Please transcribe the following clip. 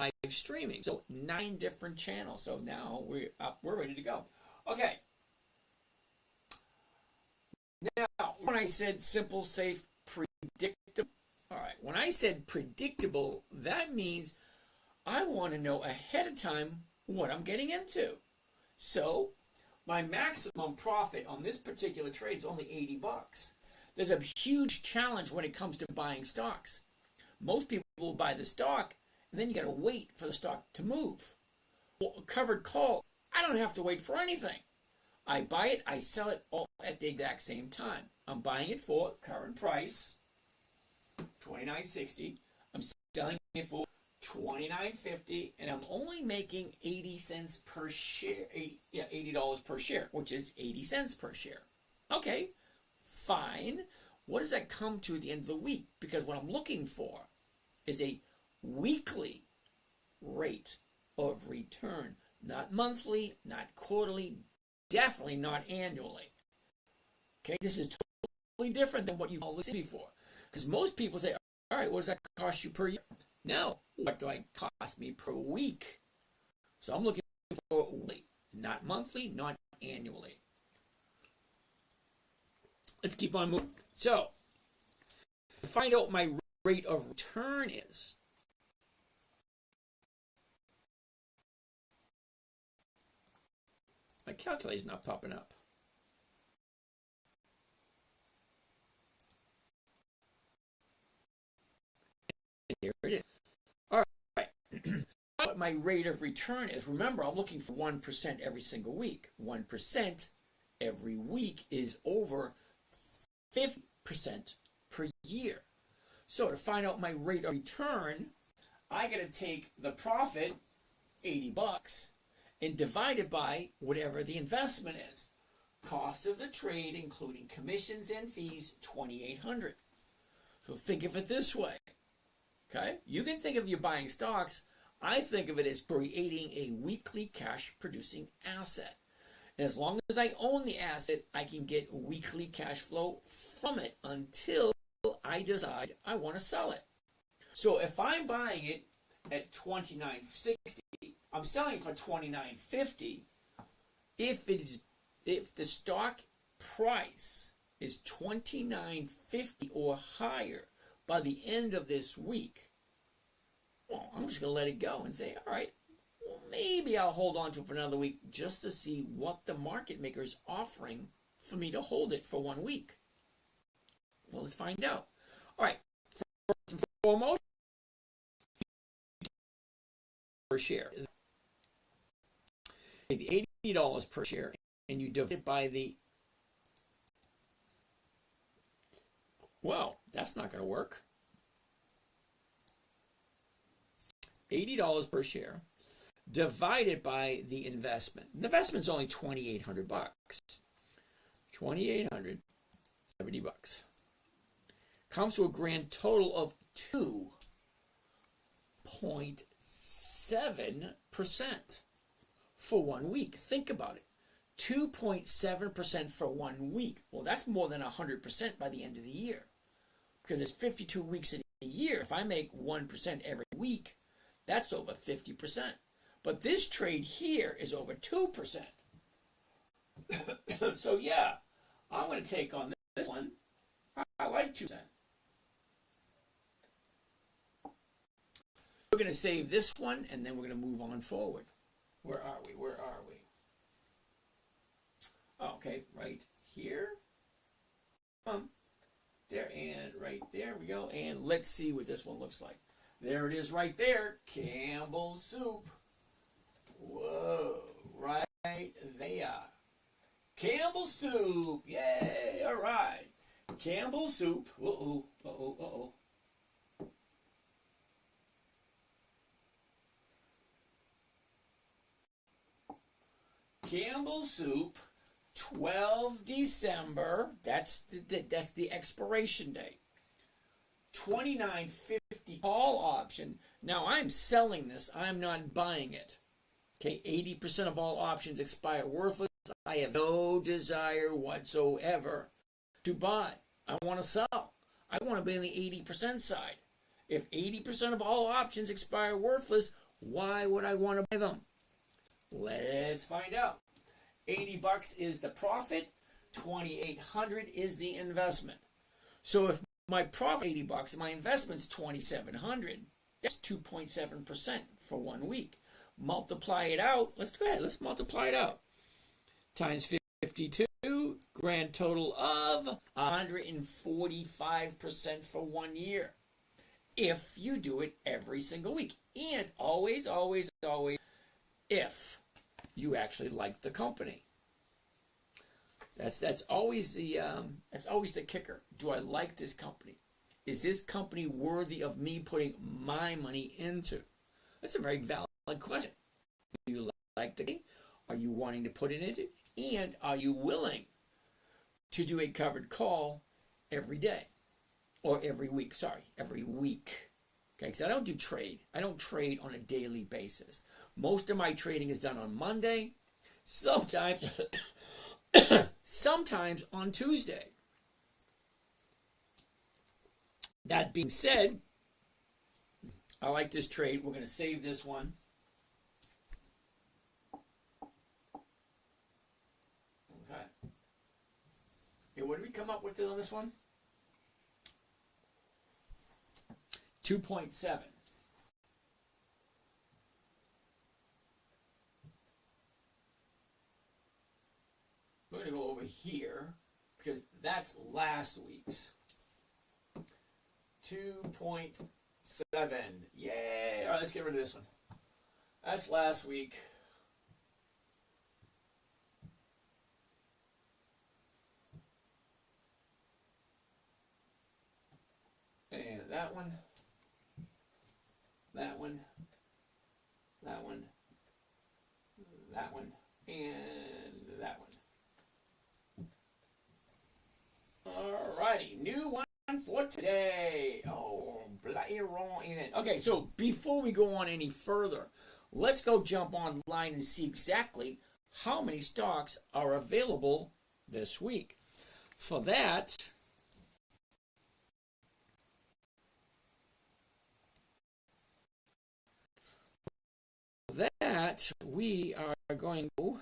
live streaming. So 9 different channels. So now we're ready to go. Okay. Now, when I said simple, safe, predictable, all right, when I said predictable, that means I want to know ahead of time what I'm getting into. So my maximum profit on this particular trade is only $80. There's a huge challenge when it comes to buying stocks. Most people will buy the stock, and then you got to wait for the stock to move. Well, a covered call, I don't have to wait for anything. I buy it, I sell it all at the exact same time. I'm buying it for current price, $29.60. I'm selling it for $29.50, and I'm only making 80 cents per share. $80 per share, which is 80 cents per share. Okay, fine. What does that come to at the end of the week? Because what I'm looking for is a weekly rate of return, not monthly, not quarterly, definitely not annually. Okay, this is totally different than what you've all listened before. Because most people say, all right, what does that cost you per year? No, what do I cost me per week? So I'm looking for weekly, not monthly, not annually. Let's keep on moving. So, to find out what my rate of return is, my calculator's not popping up. Here it is. All right. What my rate of return is. Remember, I'm looking for 1% every single week. 1% every week is over 50% per year. So to find out my rate of return, I got to take the profit, $80, and divide it by whatever the investment is. Cost of the trade, including commissions and fees, $2,800. So think of it this way. Okay? You can think of you buying stocks. I think of it as creating a weekly cash producing asset. And as long as I own the asset, I can get weekly cash flow from it until I decide I want to sell it. So if I'm buying it at $29.60, I'm selling it for $29.50. If the stock price is $29.50 or higher by the end of this week, well, I'm just going to let it go and say, all right, well, maybe I'll hold on to it for another week just to see what the market maker is offering for me to hold it for 1 week. Well, let's find out. All right, first and foremost, per share. Take the $80 per share and you divide it by the, well, that's not going to work. $80 per share divided by the investment. The investment's only $2,800. $2,870 comes to a grand total of 2.7% for 1 week. Think about it. 2.7% for 1 week. Well, that's more than 100% by the end of the year. Because there's 52 weeks in a year. If I make 1% every week, that's over 50%. But this trade here is over 2%. So yeah, I'm going to take on this one. I like 2%. We're going to save this one, and then we're going to move on forward. Where are we? Where are we? Oh, okay, right here. There and right there we go. And let's see what this one looks like. There it is right there. Campbell's soup. Whoa, right there. Campbell's soup. Yay, all right. Campbell's soup. Uh-oh, uh-oh, uh-oh. Campbell's soup, 12 December. That's the expiration date. $29.50 call option. Now I'm selling this. I'm not buying it. Okay, 80% of all options expire worthless. I have no desire whatsoever to buy. I want to sell. I want to be on the 80% side. If 80% of all options expire worthless, Why would I want to buy them? Let's find out. $80 is the profit, $2,800 is the investment. So if my profit is $80 and my investment's $2,700, that's 2.7% for 1 week. Multiply it out. Let's multiply it out. Times 52, grand total of 145% for 1 year. If you do it every single week. And always, always, always, if you actually like the company. That's always the kicker. Do I like this company? Is this company worthy of me putting my money into? That's a very valid question. Do you like the company? Are you wanting to put it into? And are you willing to do a covered call every day? Or every week, every week. Okay, because I don't do trade. I don't trade on a daily basis. Most of my trading is done on Monday, sometimes sometimes on Tuesday. That being said, I like this trade. We're going to save this one. Okay. Okay, what did we come up with on this one? 2.7. We're going to go over here because that's last week's. 2.7. Yay! All right, let's get rid of this one. That's last week. And that one. That one, that one, that one, and that one. Alrighty, new one for today. Oh, okay, so before we go on any further, let's go jump online and see exactly how many stocks are available this week. For that, we are going to